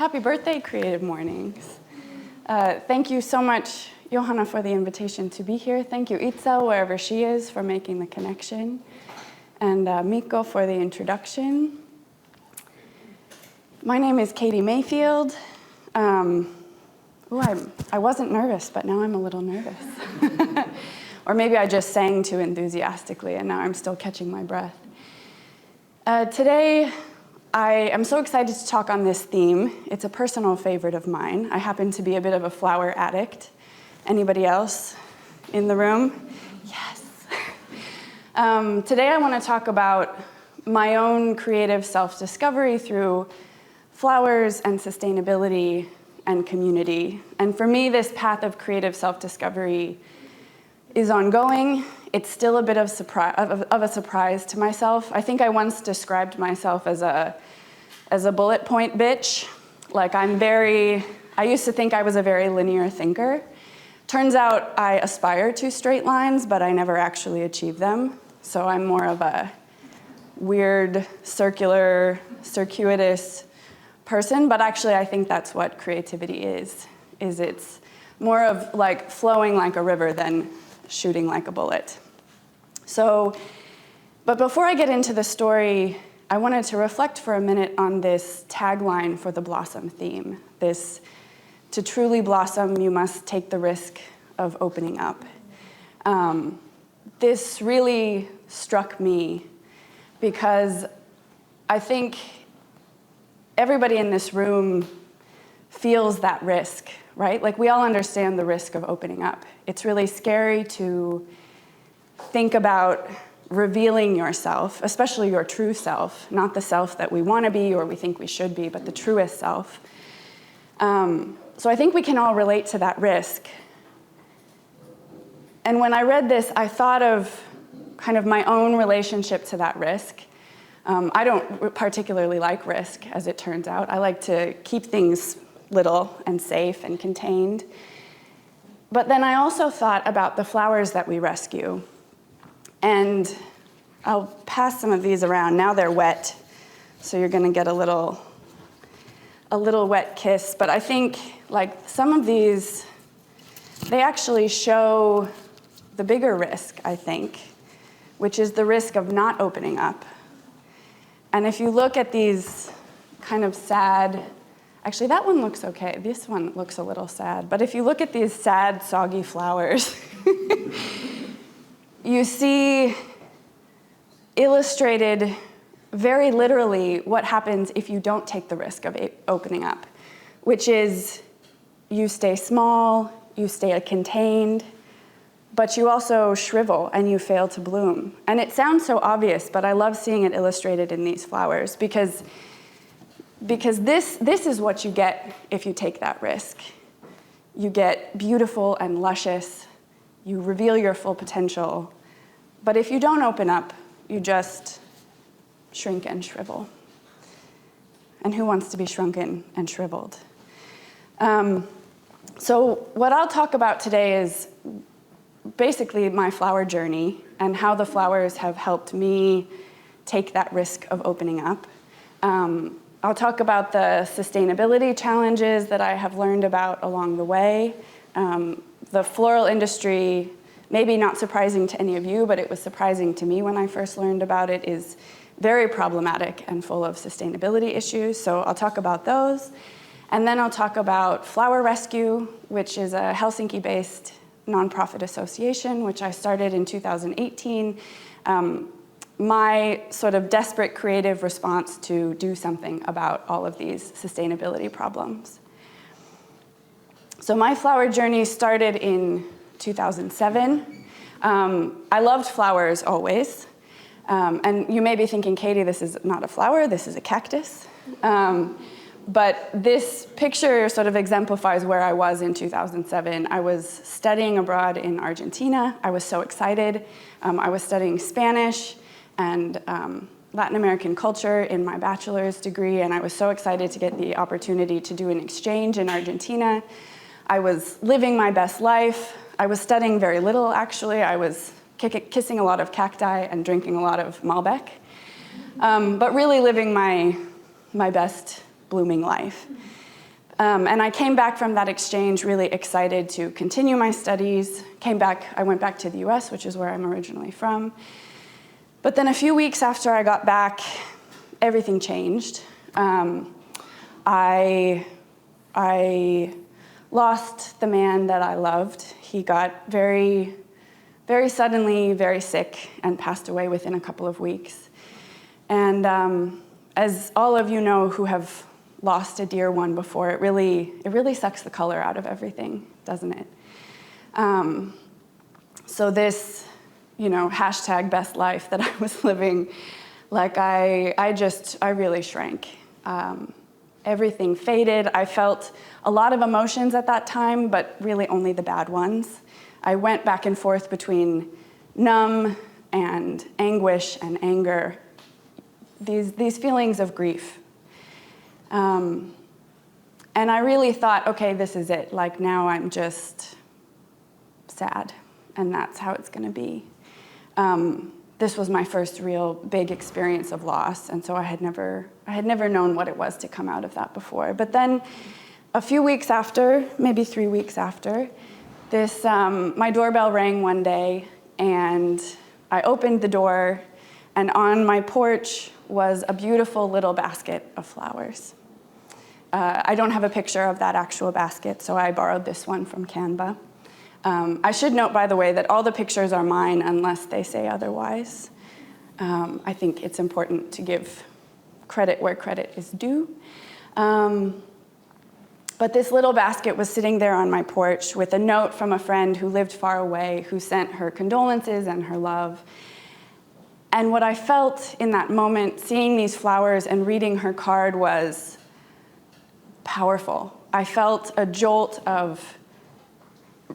Happy birthday, Creative Mornings. Thank you so much, Johanna, for the invitation to be here. Thank you, Itzel, wherever she is, for making the connection. And Mikko for the introduction. My name is Kati Mayfield. I wasn't nervous, but now I'm a little nervous. Or maybe I just sang too enthusiastically, and now I'm still catching my breath. Today, I am so excited to talk on this theme. It's a personal favorite of mine. I happen to be a bit of a flower addict. Anybody else in the room? Yes. Today I want to talk about my own creative self-discovery through flowers and sustainability and community. And for me, this path of creative self-discovery is ongoing. It's still a bit of a surprise to myself. I think I once described myself as a bullet point bitch. Like I used to think I was a very linear thinker. Turns out I aspire to straight lines, but I never actually achieve them. So I'm more of a weird, circular, circuitous person, but actually I think that's what creativity is it's more of like flowing like a river than shooting like a bullet. So, but before I get into the story, I wanted to reflect for a minute on this tagline for the Blossom theme. This, to truly blossom, you must take the risk of opening up. This really struck me because I think everybody in this room feels that risk, right? Like we all understand the risk of opening up. It's really scary to think about revealing yourself, especially your true self, not the self that we want to be or we think we should be, but the truest self. So I think we can all relate to that risk. And when I read this, I thought of kind of my own relationship to that risk. I don't particularly like risk, as it turns out. I like to keep things little and safe and contained. But then I also thought about the flowers that we rescue. And I'll pass some of these around. Now they're wet, so you're going to get a little wet kiss. But I think like some of these, they actually show the bigger risk, I think, which is the risk of not opening up. And if you look at these kind of sad, actually that one looks okay. This one looks a little sad. But if you look at these sad, soggy flowers, you see illustrated very literally what happens if you don't take the risk of opening up, which is you stay small, you stay contained, but you also shrivel and you fail to bloom. And it sounds so obvious, but I love seeing it illustrated in these flowers because this is what you get if you take that risk. You get beautiful and luscious, you reveal your full potential, but if you don't open up, you just shrink and shrivel. And who wants to be shrunken and shriveled? So what I'll talk about today is basically my flower journey and how the flowers have helped me take that risk of opening up. I'll talk about the sustainability challenges that I have learned about along the way. The floral industry, maybe not surprising to any of you, but it was surprising to me when I first learned about it, is very problematic and full of sustainability issues. So I'll talk about those. And then I'll talk about FlowerRescue, which is a Helsinki-based nonprofit association, which I started in 2018. My sort of desperate creative response to do something about all of these sustainability problems. So my flower journey started in 2007. I loved flowers always. And you may be thinking, Kati, this is not a flower, this is a cactus. But this picture sort of exemplifies where I was in 2007. I was studying abroad in Argentina. I was so excited. I was studying Spanish and Latin American culture in my bachelor's degree, and I was so excited to get the opportunity to do an exchange in Argentina. I was living my best life. I was studying very little, actually. I was kissing a lot of cacti and drinking a lot of Malbec, but really living my best blooming life. And I came back from that exchange really excited to continue my studies. I went back to the US, which is where I'm originally from. But then a few weeks after I got back, everything changed. I lost the man that I loved. He got very, very suddenly very sick and passed away within a couple of weeks. And as all of you know who have lost a dear one before, it really sucks the color out of everything, doesn't it? So this, hashtag best life that I was living, like I really shrank. Everything faded. I felt a lot of emotions at that time, but really only the bad ones. I went back and forth between numb and anguish and anger, these feelings of grief. And I really thought, okay, this is it. Like now I'm just sad, and that's how it's going to be. This was my first real big experience of loss, and so I had never known what it was to come out of that before. But then a few weeks after, maybe 3 weeks after, my doorbell rang one day, and I opened the door, and on my porch was a beautiful little basket of flowers. I don't have a picture of that actual basket, so I borrowed this one from Canva. I should note, by the way, that all the pictures are mine unless they say otherwise. I think it's important to give credit where credit is due. But this little basket was sitting there on my porch with a note from a friend who lived far away, who sent her condolences and her love. And what I felt in that moment, seeing these flowers and reading her card, was powerful. I felt a jolt of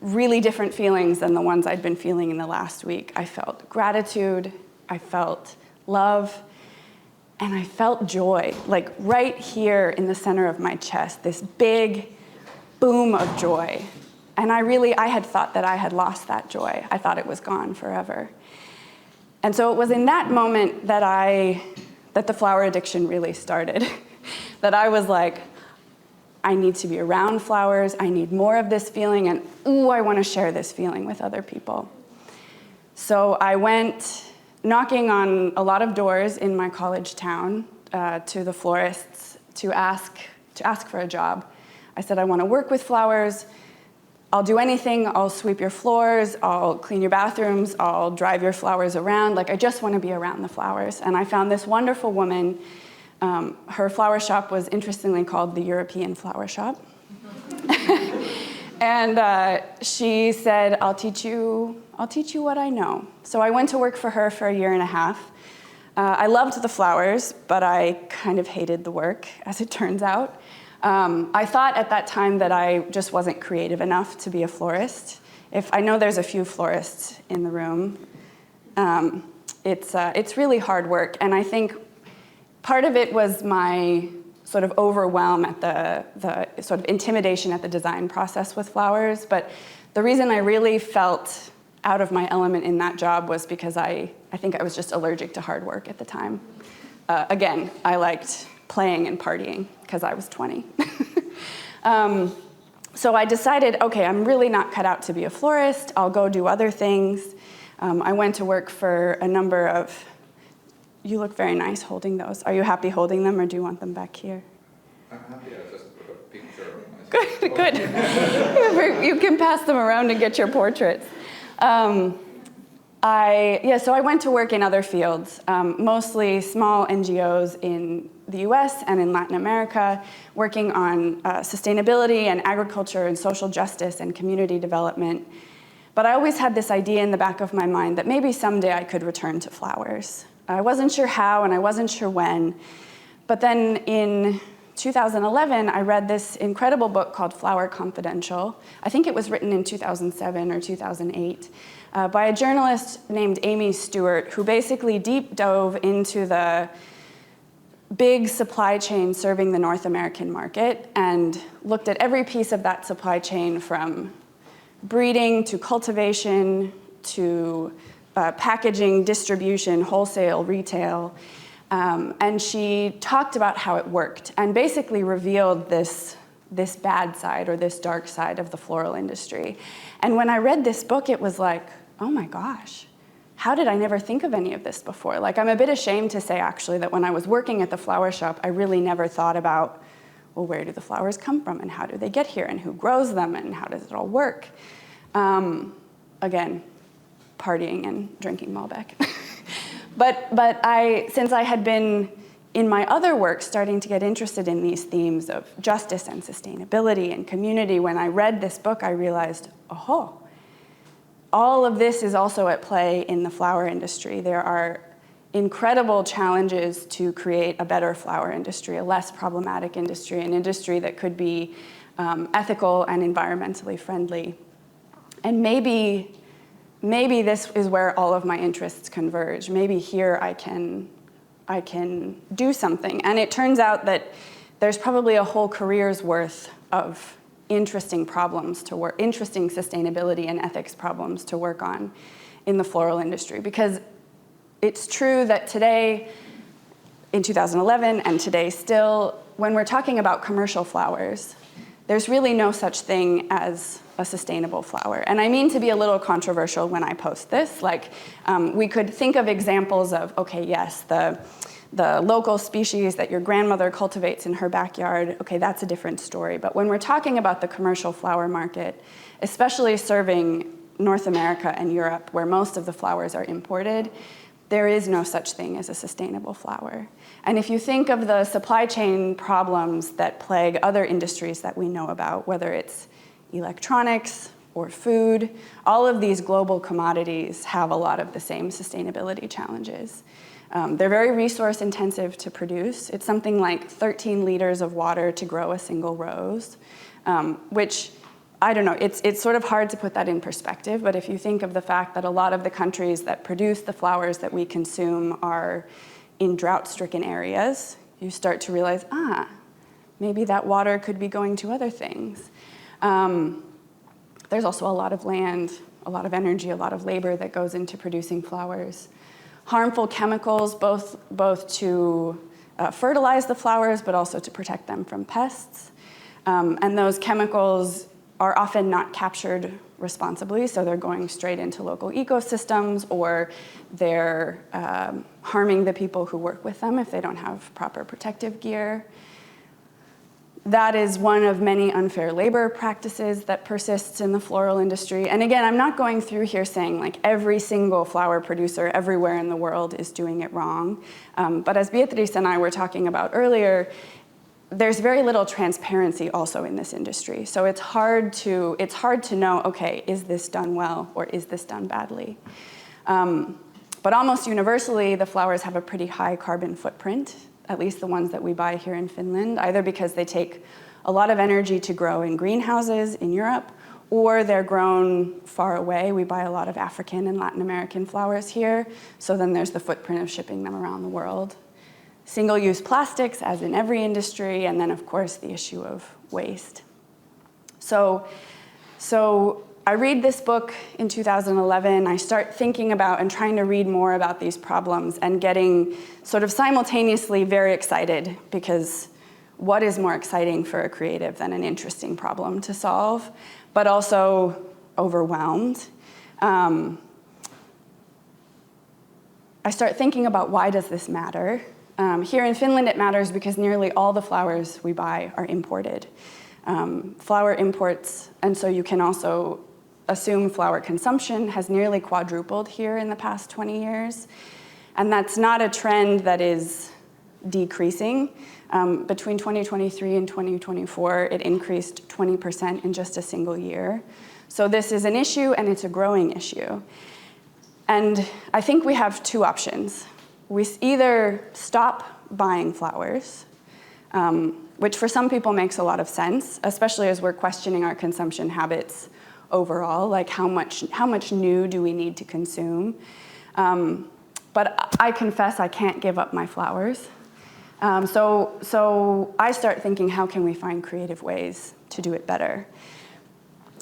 really different feelings than the ones I'd been feeling in the last week. I felt gratitude, I felt love, and I felt joy, like right here in the center of my chest, this big boom of joy. And I had thought that I had lost that joy. I thought it was gone forever. And so it was in that moment that the flower addiction really started, that I was like, I need to be around flowers, I need more of this feeling, and I want to share this feeling with other people. So I went knocking on a lot of doors in my college town to the florists to ask for a job. I said, I want to work with flowers, I'll do anything, I'll sweep your floors, I'll clean your bathrooms, I'll drive your flowers around, I just want to be around the flowers. And I found this wonderful woman. Her flower shop was interestingly called the European Flower Shop. And she said, I'll teach you what I know. So I went to work for her for a year and a half. I loved the flowers, but I kind of hated the work, as it turns out. I thought at that time that I just wasn't creative enough to be a florist. I know there's a few florists in the room. It's really hard work, and I think part of it was my sort of overwhelm at the sort of intimidation at the design process with flowers. But the reason I really felt out of my element in that job was because I think I was just allergic to hard work at the time. Again, I liked playing and partying because I was 20. So I decided, okay, I'm really not cut out to be a florist. I'll go do other things. I went to work for a number of... You look very nice holding those. Are you happy holding them, or do you want them back here? I'm happy. I just put a picture of myself. Good. You can pass them around and get your portraits. So I went to work in other fields, mostly small NGOs in the US and in Latin America, working on sustainability and agriculture and social justice and community development. But I always had this idea in the back of my mind that maybe someday I could return to flowers. I wasn't sure how, and I wasn't sure when. But then in 2011, I read this incredible book called Flower Confidential. I think it was written in 2007 or 2008 by a journalist named Amy Stewart, who basically deep dove into the big supply chain serving the North American market and looked at every piece of that supply chain, from breeding to cultivation to packaging, distribution, wholesale, retail. And she talked about how it worked and basically revealed this this bad side or this dark side of the floral industry. And when I read this book, it was like, oh my gosh, how did I never think of any of this before? Like, I'm a bit ashamed to say, actually, that when I was working at the flower shop, I really never thought about, well, where do the flowers come from, and how do they get here, and who grows them, and how does it all work? Again, partying and drinking Malbec. But since I had been in my other work starting to get interested in these themes of justice and sustainability and community, when I read this book, I realized, oh, all of this is also at play in the flower industry. There are incredible challenges to create a better flower industry, a less problematic industry, an industry that could be ethical and environmentally friendly. And maybe this is where all of my interests converge. Maybe here I can do something. And it turns out that there's probably a whole career's worth of interesting problems to work, interesting sustainability and ethics problems to work on in the floral industry. Because it's true that today, in 2011, and today still, when we're talking about commercial flowers, there's really no such thing as a sustainable flower. And I mean to be a little controversial when I post this. Like, we could think of examples of, okay, yes, the local species that your grandmother cultivates in her backyard, okay, that's a different story. But when we're talking about the commercial flower market, especially serving North America and Europe, where most of the flowers are imported, there is no such thing as a sustainable flower. And if you think of the supply chain problems that plague other industries that we know about, whether it's electronics or food, all of these global commodities have a lot of the same sustainability challenges. They're very resource intensive to produce. It's something like 13 liters of water to grow a single rose, which, I don't know, it's sort of hard to put that in perspective, but if you think of the fact that a lot of the countries that produce the flowers that we consume are in drought-stricken areas, you start to realize, maybe that water could be going to other things. There's also a lot of land, a lot of energy, a lot of labor that goes into producing flowers. Harmful chemicals, both to fertilize the flowers, but also to protect them from pests. And those chemicals are often not captured responsibly, so they're going straight into local ecosystems, or they're harming the people who work with them if they don't have proper protective gear. That is one of many unfair labor practices that persists in the floral industry. And again, I'm not going through here saying like every single flower producer everywhere in the world is doing it wrong. But as Beatrice and I were talking about earlier, there's very little transparency also in this industry. So it's hard to know, okay, is this done well or is this done badly? But almost universally, the flowers have a pretty high carbon footprint, at least the ones that we buy here in Finland, either because they take a lot of energy to grow in greenhouses in Europe, or they're grown far away. We buy a lot of African and Latin American flowers here, so then there's the footprint of shipping them around the world. Single-use plastics, as in every industry, and then, of course, the issue of waste. So I read this book in 2011. I start thinking about and trying to read more about these problems and getting sort of simultaneously very excited, because what is more exciting for a creative than an interesting problem to solve, but also overwhelmed. I start thinking about, why does this matter? Here in Finland, it matters because nearly all the flowers we buy are imported. Flower imports, and so you can also assume flower consumption has nearly quadrupled here in the past 20 years. And that's not a trend that is decreasing. Between 2023 and 2024, it increased 20% in just a single year. So this is an issue, and it's a growing issue. And I think we have two options. We either stop buying flowers, which for some people makes a lot of sense, especially as we're questioning our consumption habits overall, like how much new do we need to consume? But I confess I can't give up my flowers. So I start thinking, how can we find creative ways to do it better?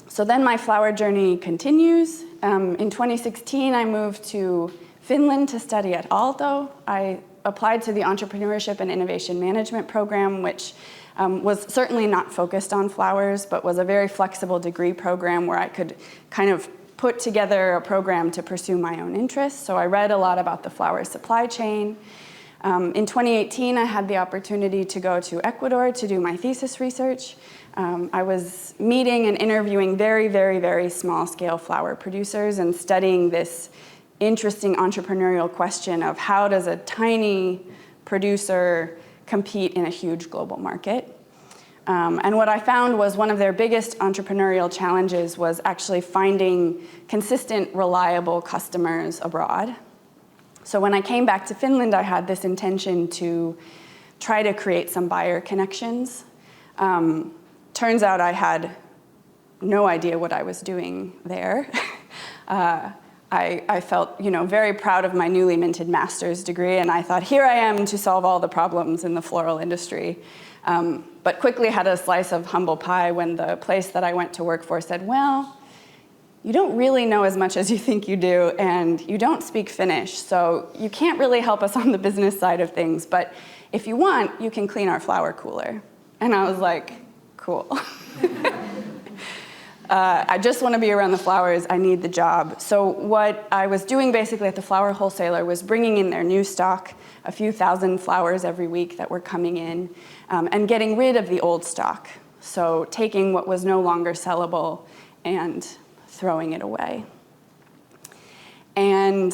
So then my flower journey continues. In 2016, I moved to Finland to study at Aalto. I applied to the Entrepreneurship and Innovation Management program, which was certainly not focused on flowers, but was a very flexible degree program where I could kind of put together a program to pursue my own interests. So I read a lot about the flower supply chain. In 2018, I had the opportunity to go to Ecuador to do my thesis research. I was meeting and interviewing very, very, very small-scale flower producers and studying this interesting entrepreneurial question of how does a tiny producer compete in a huge global market. And what I found was one of their biggest entrepreneurial challenges was actually finding consistent, reliable customers abroad. So when I came back to Finland, I had this intention to try to create some buyer connections. Turns out I had no idea what I was doing there. I felt, very proud of my newly minted master's degree, and I thought, here I am to solve all the problems in the floral industry. But quickly had a slice of humble pie when the place that I went to work for said, well, you don't really know as much as you think you do, and you don't speak Finnish, so you can't really help us on the business side of things, but if you want, you can clean our flower cooler. And I was like, cool. I just want to be around the flowers, I need the job. So what I was doing basically at the flower wholesaler was bringing in their new stock, a few thousand flowers every week that were coming in, and getting rid of the old stock. So taking what was no longer sellable and throwing it away. And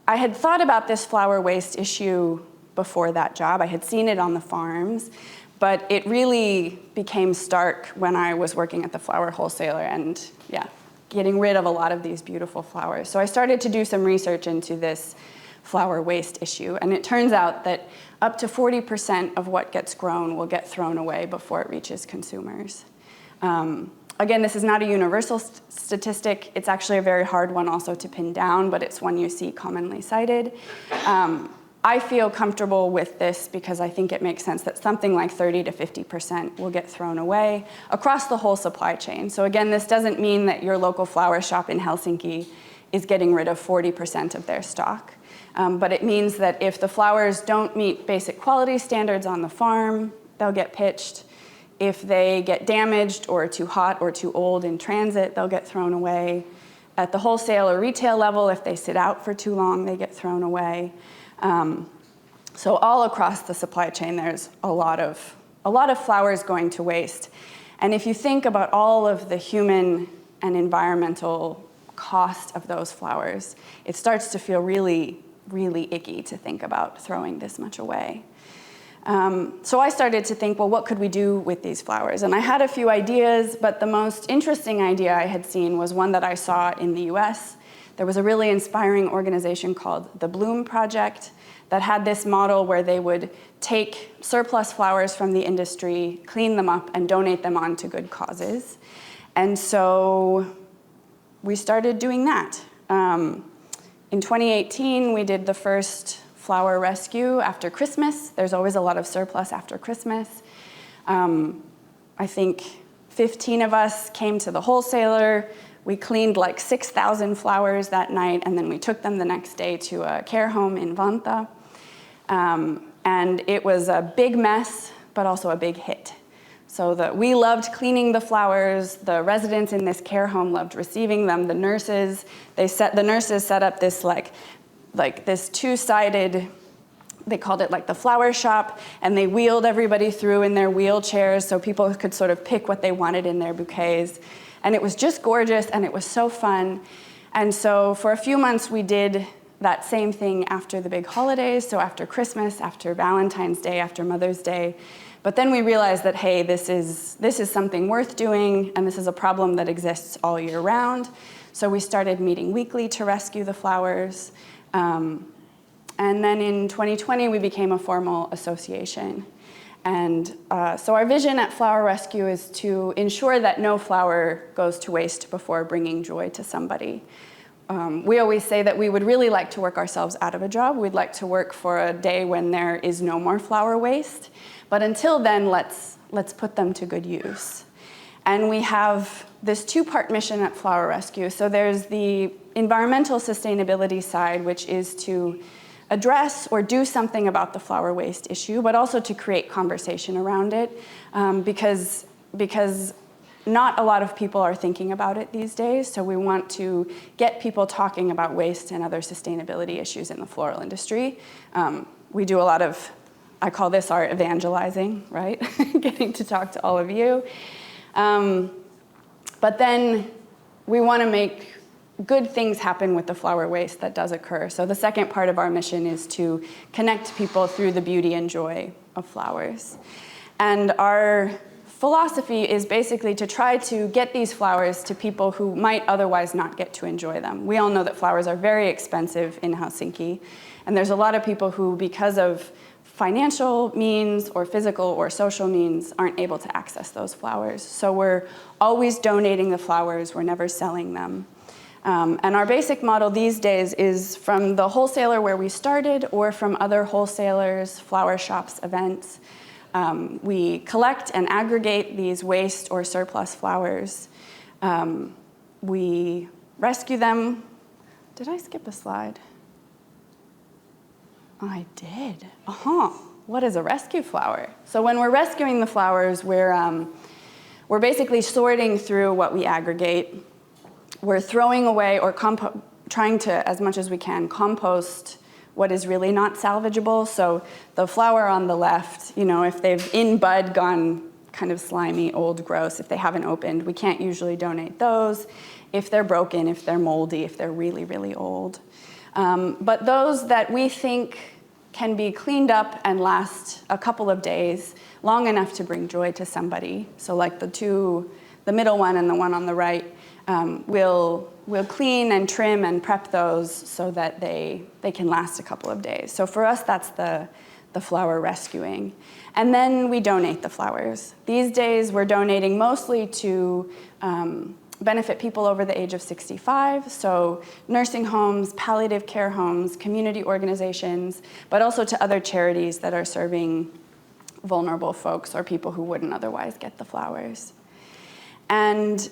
I had thought about this flower waste issue before that job. I had seen it on the farms, but it really became stark when I was working at the flower wholesaler and, getting rid of a lot of these beautiful flowers. So I started to do some research into this flower waste issue, and it turns out that up to 40% of what gets grown will get thrown away before it reaches consumers. Again, this is not a universal statistic. It's actually a very hard one also to pin down, but it's one you see commonly cited. I feel comfortable with this because I think it makes sense that something like 30 to 50% will get thrown away across the whole supply chain. So again, this doesn't mean that your local flower shop in Helsinki is getting rid of 40% of their stock. But it means that if the flowers don't meet basic quality standards on the farm, they'll get pitched. If they get damaged or too hot or too old in transit, they'll get thrown away. At the wholesale or retail level, if they sit out for too long, they get thrown away. So all across the supply chain, there's a lot of flowers going to waste. And if you think about all of the human and environmental cost of those flowers, it starts to feel really, really icky to think about throwing this much away. So I started to think, well, what could we do with these flowers? And I had a few ideas, but the most interesting idea I had seen was one that I saw in the US. There was a really inspiring organization called the Bloom Project that had this model where they would take surplus flowers from the industry, clean them up, and donate them on to good causes. And so we started doing that. In 2018, we did the first FlowerRescue after Christmas. There's always a lot of surplus after Christmas. I think 15 of us came to the wholesaler. We cleaned like 6,000 flowers that night, and then we took them the next day to a care home in Vantaa. And it was a big mess, but also a big hit. So we loved cleaning the flowers. The residents in this care home loved receiving them. The nurses set up this like this two-sided, they called it like the flower shop, and they wheeled everybody through in their wheelchairs so people could sort of pick what they wanted in their bouquets. And it was just gorgeous, and it was so fun. And so for a few months, we did that same thing after the big holidays, so after Christmas, after Valentine's Day, after Mother's Day. But then we realized that, hey, this is something worth doing, and this is a problem that exists all year round. So we started meeting weekly to rescue the flowers. And then in 2020, we became a formal association. And so our vision at FlowerRescue is to ensure that no flower goes to waste before bringing joy to somebody. We always say that we would really like to work ourselves out of a job. We'd like to work for a day when there is no more flower waste. But until then, let's put them to good use. And we have this two-part mission at FlowerRescue. So there's the environmental sustainability side, which is to address or do something about the flower waste issue, but also to create conversation around it, because not a lot of people are thinking about it these days, so we want to get people talking about waste and other sustainability issues in the floral industry. We do a lot of, I call this our evangelizing, right? Getting to talk to all of you. But then we want to make good things happen with the flower waste that does occur. So the second part of our mission is to connect people through the beauty and joy of flowers. And our philosophy is basically to try to get these flowers to people who might otherwise not get to enjoy them. We all know that flowers are very expensive in Helsinki, and there's a lot of people who, because of financial means or physical or social means, aren't able to access those flowers. So we're always donating the flowers, we're never selling them. And our basic model these days is from the wholesaler where we started or from other wholesalers, flower shops, events. We collect and aggregate these waste or surplus flowers. We rescue them. Did I skip a slide? I did. What is a rescue flower? So when we're rescuing the flowers, we're basically sorting through what we aggregate. We're throwing away or trying to, as much as we can, compost what is really not salvageable. So the flower on the left, if they've in bud gone kind of slimy, old, gross, if they haven't opened, we can't usually donate those. If they're broken, if they're moldy, if they're really, really old. But those that we think can be cleaned up and last a couple of days, long enough to bring joy to somebody. So like the middle one and the one on the right, we'll clean and trim and prep those so that they can last a couple of days. So for us, that's the flower rescuing. And then we donate the flowers. These days, we're donating mostly to benefit people over the age of 65, so nursing homes, palliative care homes, community organizations, but also to other charities that are serving vulnerable folks or people who wouldn't otherwise get the flowers. And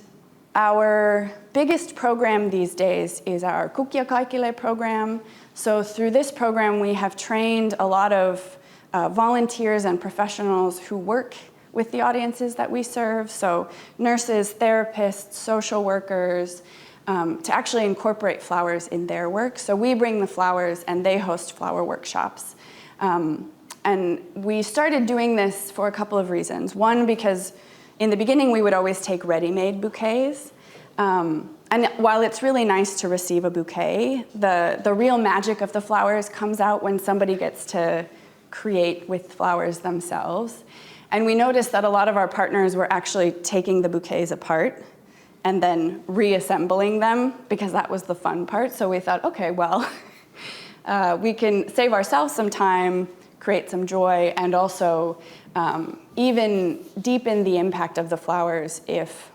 our biggest program these days is our Kukkia Kaikille program. So through this program, we have trained a lot of volunteers and professionals who work with the audiences that we serve, so nurses, therapists, social workers, to actually incorporate flowers in their work. So we bring the flowers and they host flower workshops. And we started doing this for a couple of reasons. One, because in the beginning we would always take ready-made bouquets. And while it's really nice to receive a bouquet, the real magic of the flowers comes out when somebody gets to create with flowers themselves. And we noticed that a lot of our partners were actually taking the bouquets apart and then reassembling them, because that was the fun part. So we thought, okay, well, we can save ourselves some time, create some joy, and also even deepen the impact of the flowers if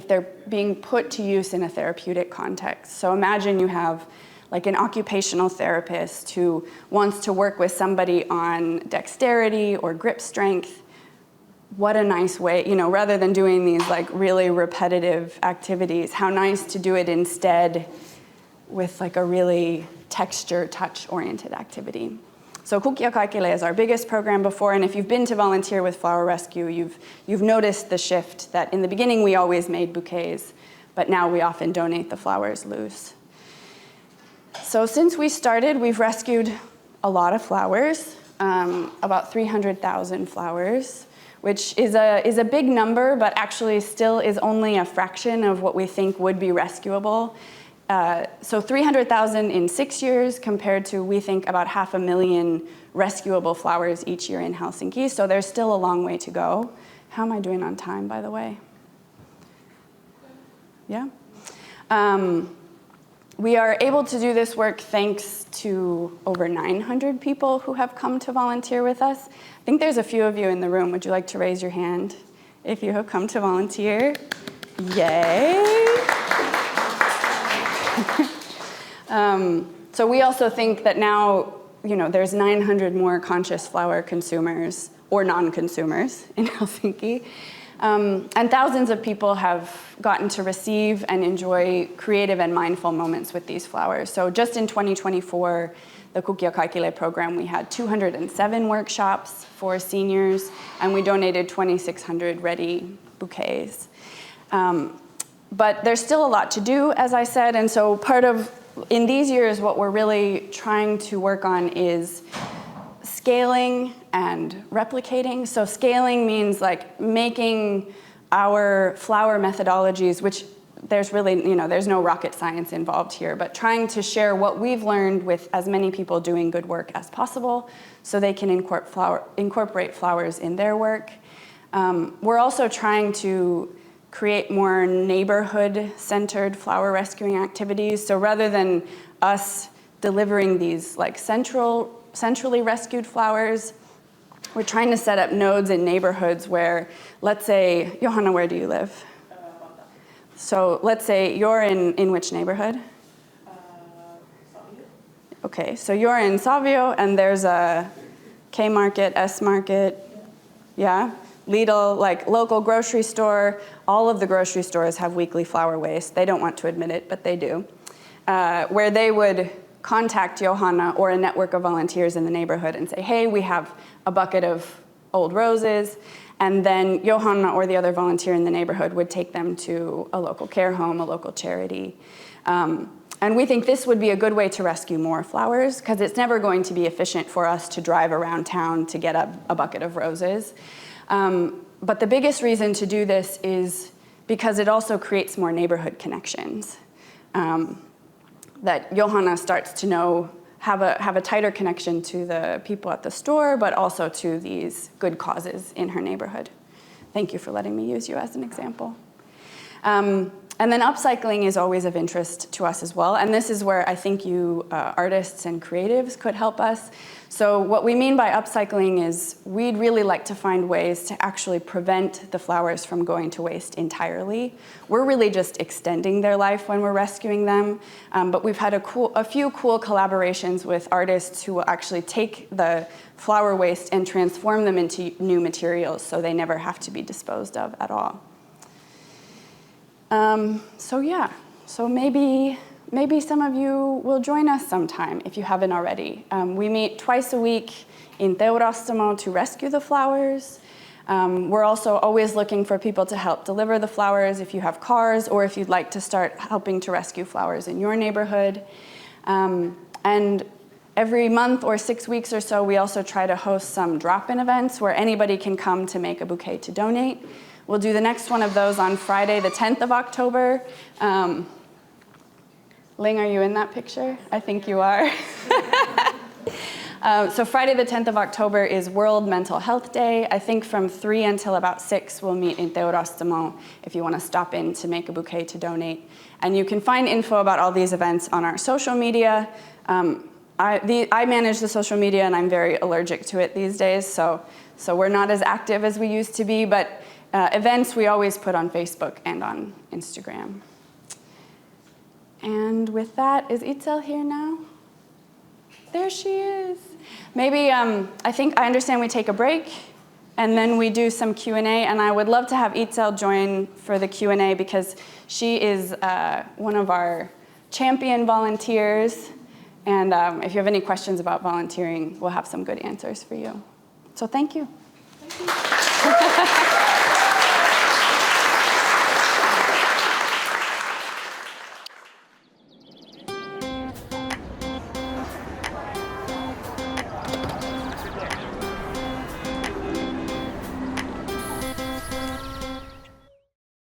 they're being put to use in a therapeutic context. So imagine you have like an occupational therapist who wants to work with somebody on dexterity or grip strength. What a nice way, rather than doing these like really repetitive activities, how nice to do it instead with like a really texture, touch-oriented activity. So Kukkia Kaikille is our biggest program before, and if you've been to volunteer with FlowerRescue, you've noticed the shift that in the beginning we always made bouquets, but now we often donate the flowers loose. So since we started, we've rescued a lot of flowers, about 300,000 flowers, which is a big number, but actually still is only a fraction of what we think would be rescuable. So 300,000 in 6 years compared to, we think, about 500,000 rescuable flowers each year in Helsinki. So there's still a long way to go. How am I doing on time, by the way? Yeah? We are able to do this work thanks to over 900 people who have come to volunteer with us. I think there's a few of you in the room. Would you like to raise your hand if you have come to volunteer? Yay! So we also think that now, there's 900 more conscious flower consumers or non-consumers in Helsinki. And thousands of people have gotten to receive and enjoy creative and mindful moments with these flowers. So just in 2024, the Kukia Kaikile program, we had 207 workshops for seniors, and we donated 2,600 ready bouquets. But there's still a lot to do, as I said, and so in these years, what we're really trying to work on is scaling and replicating. So scaling means like making our flower methodologies, which there's really, there's no rocket science involved here, but trying to share what we've learned with as many people doing good work as possible so they can incorporate flowers in their work. We're also trying to create more neighborhood-centered flower rescuing activities. So rather than us delivering these like centrally rescued flowers, we're trying to set up nodes in neighborhoods where, let's say, Johanna, where do you live? So let's say you're in which neighborhood? Savio. Okay, so you're in Savio, and there's a K Market, S Market, yeah? Lidl, like local grocery store. All of the grocery stores have weekly flower waste. They don't want to admit it, but they do. Where they would contact Johanna or a network of volunteers in the neighborhood and say, hey, we have a bucket of old roses. And then Johanna or the other volunteer in the neighborhood would take them to a local care home, a local charity. And we think this would be a good way to rescue more flowers, because it's never going to be efficient for us to drive around town to get a bucket of roses. But the biggest reason to do this is because it also creates more neighborhood connections. That Johanna starts to have a tighter connection to the people at the store, but also to these good causes in her neighborhood. Thank you for letting me use you as an example. And then upcycling is always of interest to us as well. And this is where I think you artists and creatives could help us. So what we mean by upcycling is we'd really like to find ways to actually prevent the flowers from going to waste entirely. We're really just extending their life when we're rescuing them. But we've had a few cool collaborations with artists who will actually take the flower waste and transform them into new materials so they never have to be disposed of at all. So maybe some of you will join us sometime if you haven't already. We meet twice a week in Teurastamo to rescue the flowers. We're also always looking for people to help deliver the flowers if you have cars or if you'd like to start helping to rescue flowers in your neighborhood. And every month or 6 weeks or so, we also try to host some drop-in events where anybody can come to make a bouquet to donate. We'll do the next one of those on Friday, the 10th of October. Ling, are you in that picture? I think you are. So Friday the 10th of October is World Mental Health Day. I think from 3 until about 6 we'll meet in Teurastamo if you want to stop in to make a bouquet to donate. And you can find info about all these events on our social media. I manage the social media and I'm very allergic to it these days, so we're not as active as we used to be, but events we always put on Facebook and on Instagram. And with that, is Itzel here now? There she is. Maybe, I understand we take a break and then we do some Q&A, and I would love to have Itzel join for the Q&A because she is one of our champion volunteers, and if you have any questions about volunteering, we'll have some good answers for you. So thank you. Thank you.